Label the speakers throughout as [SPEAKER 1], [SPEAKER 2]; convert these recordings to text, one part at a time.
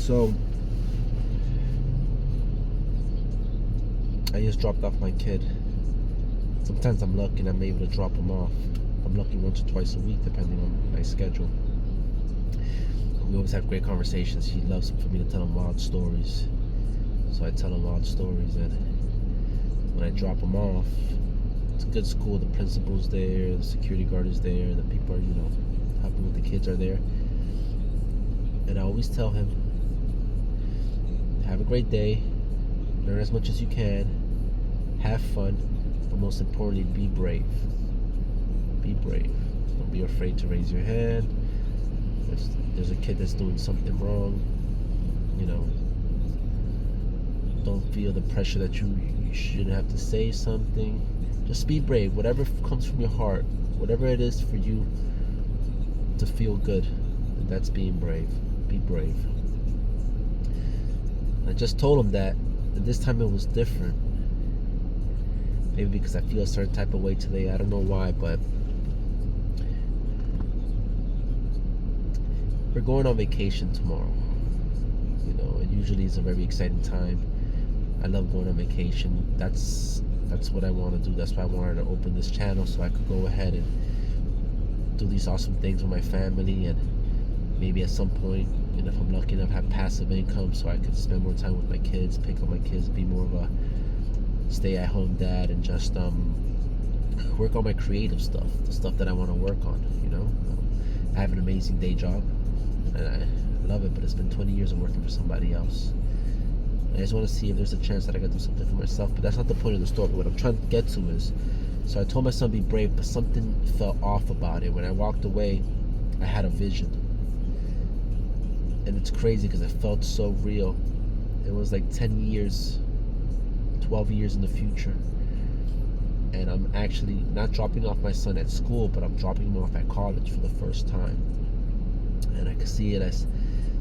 [SPEAKER 1] So I just dropped off my kid. Sometimes I'm lucky and I'm able to drop him off. I'm lucky once or twice a week, depending on my schedule. We always have great conversations. He loves for me to tell him wild stories, so I tell him wild stories. And when I drop him off, it's a good school. The principal's there, the security guard is there, the people are, helping with the kids are there. And I always tell him, have a great day, learn as much as you can, have fun, but most importantly, be brave. Be brave. Don't be afraid to raise your hand. If there's a kid that's doing something wrong, don't feel the pressure that you shouldn't have to say something. Just be brave. Whatever comes from your heart, whatever it is for you to feel good, that's being brave. Be brave. I just told him that, and this time it was different. Maybe because I feel a certain type of way today. I don't know why, but we're going on vacation tomorrow. It usually is a very exciting time. I love going on vacation. That's what I want to do. That's why I wanted to open this channel, so I could go ahead and do these awesome things with my family, and maybe at some point, if I'm lucky enough, have passive income so I could spend more time with my kids, pick up my kids, be more of a stay-at-home dad, and just work on my creative stuff, the stuff that I want to work on. I have an amazing day job, and I love it, but it's been 20 years of working for somebody else. I just want to see if there's a chance that I can do something for myself, but that's not the point of the story. What I'm trying to get to is, so I told my son be brave, but something felt off about it. When I walked away, I had a vision, and it's crazy because it felt so real. It was like 10 years, 12 years in the future, and I'm actually not dropping off my son at school, but I'm dropping him off at college for the first time, and I can see it as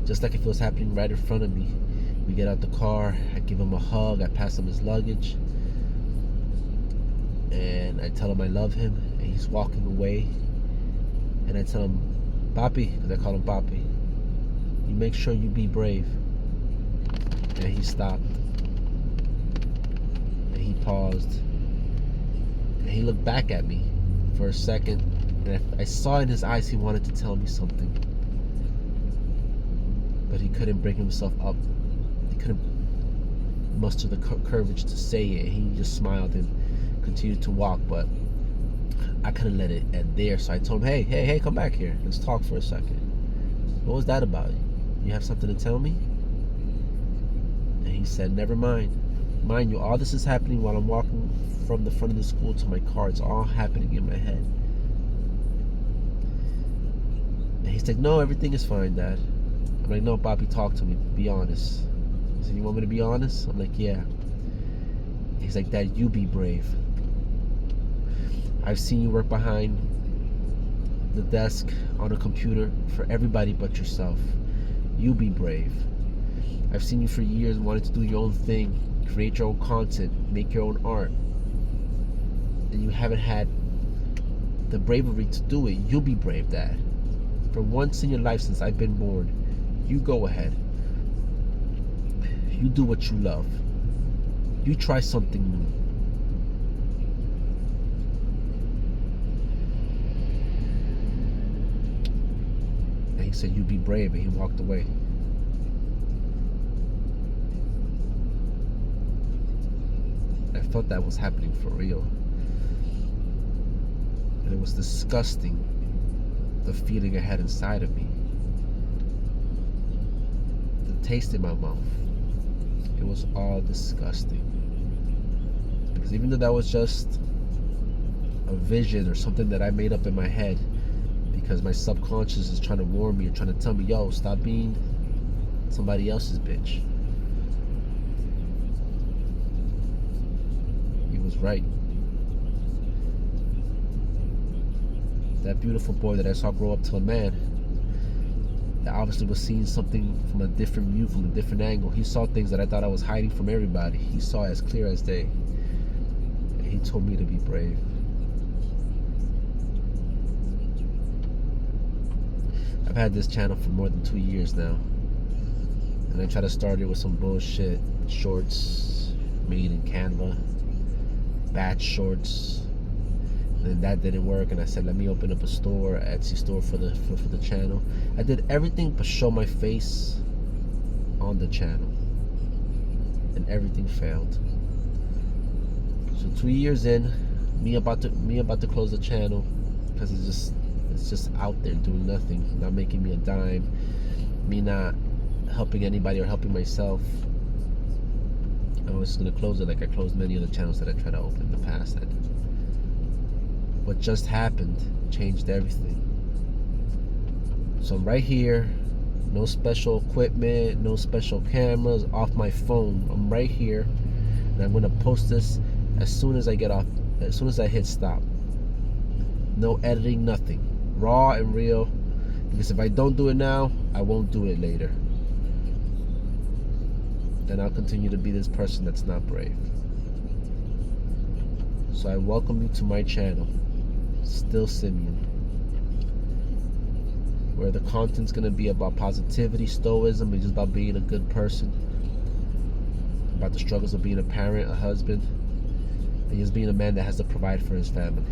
[SPEAKER 1] just like if it was happening right in front of me. We get out the car, I give him a hug, I pass him his luggage, and I tell him I love him, and he's walking away, and I tell him, Papi, because I call him Papi, you make sure you be brave. And he stopped, and he paused, and he looked back at me for a second, and I saw in his eyes he wanted to tell me something, but he couldn't bring himself up. He couldn't muster the courage to say it. He just smiled and continued to walk, but I couldn't let it end there. So I told him, hey, come back here. Let's talk for a second. What was that about? You have something to tell me? And he said, never mind. Mind you, all this is happening while I'm walking from the front of the school to my car. It's all happening in my head. And he's like, no, everything is fine, Dad. I'm like, no, Bobby, talk to me. Be honest. He said, you want me to be honest? I'm like, yeah. He's like, Dad, you be brave. I've seen you work behind the desk on a computer for everybody but yourself. You be brave. I've seen you for years wanting to do your own thing, create your own content, make your own art, and you haven't had the bravery to do it. You be brave, Dad. For once in your life since I've been born, you go ahead. You do what you love. You try something new. And he said, you be brave, and he walked away. I felt that was happening for real. And it was disgusting, the feeling I had inside of me. The taste in my mouth. It was all disgusting. Because even though that was just a vision or something that I made up in my head, because my subconscious is trying to warn me or trying to tell me, yo, stop being somebody else's bitch. He was right. That beautiful boy that I saw grow up to a man, that obviously was seeing something from a different view, from a different angle. He saw things that I thought I was hiding from everybody. He saw as clear as day. And he told me to be brave. I've had this channel for more than 2 years now. And I tried to start it with some bullshit shorts made in Canva, batch shorts. And then that didn't work, and I said, let me open up a store, Etsy store for the channel. I did everything but show my face on the channel, and everything failed. So 2 years in, me about to close the channel because it's just out there doing nothing, not making me a dime, me not helping anybody or helping myself. I was just gonna close it like I closed many of the channels that I tried to open in the past. And what just happened changed everything. So I'm right here, no special equipment, no special cameras, off my phone. I'm right here, and I'm gonna post this as soon as I get off, as soon as I hit stop. No editing, nothing. Raw and real. Because if I don't do it now, I won't do it later. Then I'll continue to be this person that's not brave. So I welcome you to my channel, Still Simeon, where the content's gonna be about positivity, stoicism, and just about being a good person, about the struggles of being a parent, a husband, and just being a man that has to provide for his family.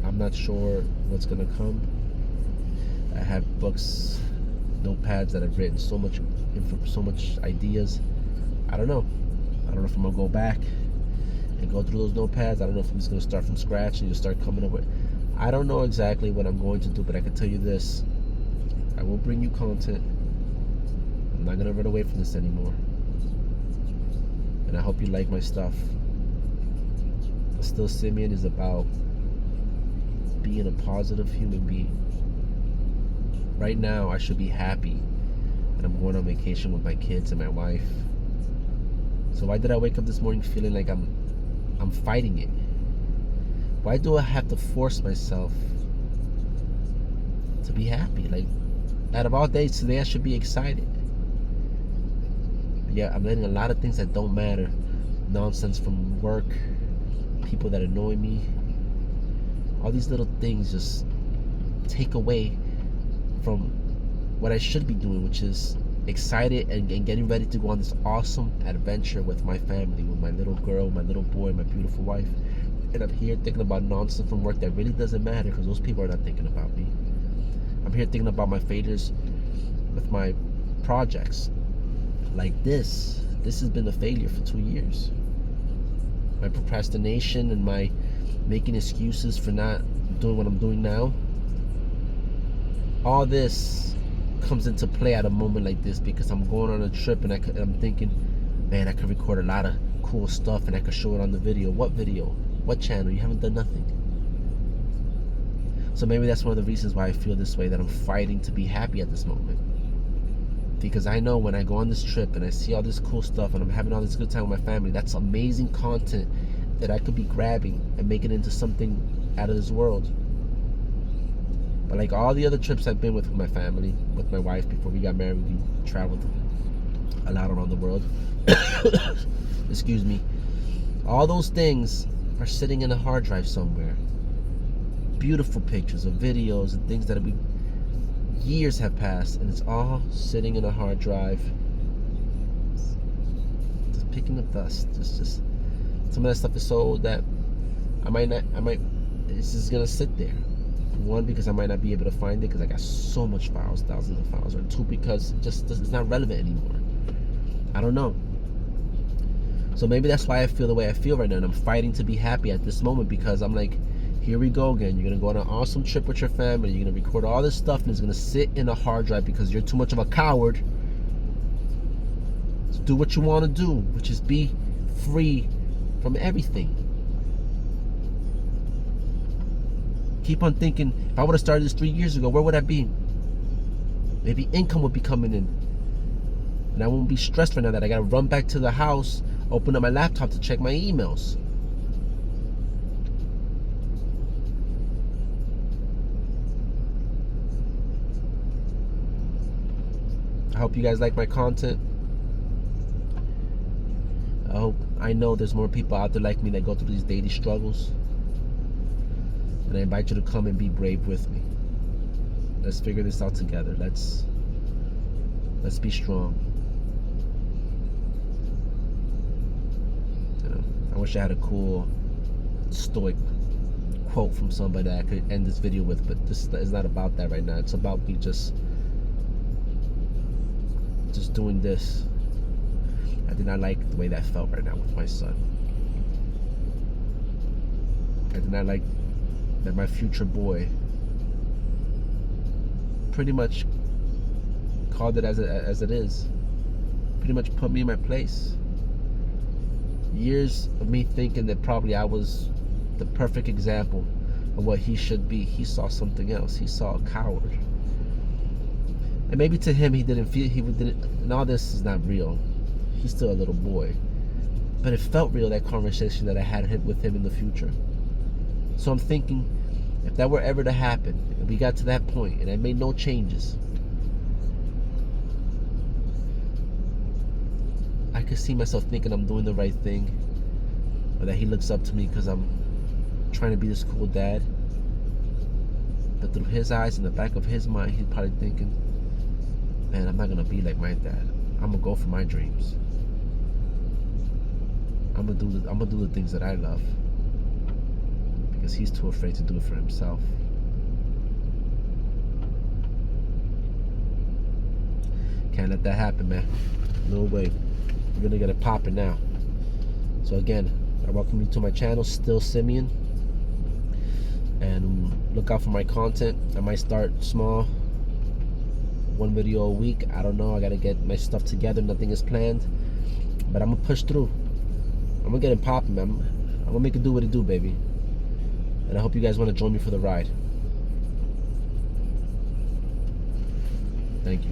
[SPEAKER 1] I'm not sure what's gonna come. I have books, notepads that I've written so much ideas. I don't know if I'm gonna go back and go through those notepads. I don't know if I'm just gonna start from scratch and just start coming up with. I don't know exactly what I'm going to do, but I can tell you this: I will bring you content. I'm not gonna run away from this anymore, and I hope you like my stuff. But Still Simeon is about being a positive human being. Right now, I should be happy that I'm going on vacation with my kids and my wife. So why did I wake up this morning feeling like I'm fighting it? Why do I have to force myself to be happy? Like, out of all days, today I should be excited. But yeah, I'm letting a lot of things that don't matter, nonsense from work, people that annoy me, all these little things just take away from what I should be doing, which is excited and getting ready to go on this awesome adventure with my family, with my little girl, my little boy, my beautiful wife. And I'm here thinking about nonsense from work that really doesn't matter because those people are not thinking about me. I'm here thinking about my failures with my projects. Like this has been a failure for 2 years. My procrastination and my making excuses for not doing what I'm doing now, all this comes into play at a moment like this because I'm going on a trip and I'm thinking, man, I could record a lot of cool stuff and I could show it on the video. What video? What channel? You haven't done nothing. So maybe that's one of the reasons why I feel this way, that I'm fighting to be happy at this moment. Because I know when I go on this trip and I see all this cool stuff and I'm having all this good time with my family, that's amazing content that I could be grabbing and making into something out of this world. But like all the other trips I've been with my family, with my wife before we got married, we traveled a lot around the world. Excuse me. All those things are sitting in a hard drive somewhere. Beautiful pictures of videos and things that years have passed, and it's all sitting in a hard drive, just picking up dust. Just some of that stuff is so old that it's just gonna sit there. One, because I might not be able to find it because I got so much files, thousands of files, or two, because it's not relevant anymore. I don't know. So maybe that's why I feel the way I feel right now, and I'm fighting to be happy at this moment because I'm like, here we go again. You're gonna go on an awesome trip with your family. You're gonna record all this stuff, and it's gonna sit in a hard drive because you're too much of a coward to do what you want to do, which is be free from everything. Keep on thinking, if I would have started this 3 years ago, where would I be? Maybe income would be coming in. And I won't be stressed right now that I gotta run back to the house, open up my laptop to check my emails. I hope you guys like my content. I know there's more people out there like me that go through these daily struggles. And I invite you to come and be brave with me. Let's figure this out together. Let's be strong. You know, I wish I had a cool stoic quote from somebody that I could end this video with, but this is not about that right now. It's about me just doing this. I did not like the way that felt right now with my son. I did not like that my future boy pretty much called it as it is. Pretty much put me in my place. Years of me thinking that probably I was the perfect example of what he should be. He saw something else. He saw a coward. And maybe to him he didn't, and all this is not real. He's still a little boy. But it felt real, that conversation that I had with him in the future. So I'm thinking, if that were ever to happen, and we got to that point, and I made no changes, I could see myself thinking I'm doing the right thing, or that he looks up to me because I'm trying to be this cool dad. But through his eyes, in the back of his mind, he's probably thinking, man, I'm not gonna be like my dad. I'm gonna go for my dreams. I'm gonna do the things that I love, because he's too afraid to do it for himself. Can't let that happen, man. No way. We're gonna get it popping now. So again, I welcome you to my channel, Still Simeon, and look out for my content. I might start small, 1 video a week. I don't know. I gotta get my stuff together. Nothing is planned, but I'm gonna push through. I'm gonna get it popping, man. I'm gonna make it do what it do, baby. And I hope you guys want to join me for the ride. Thank you.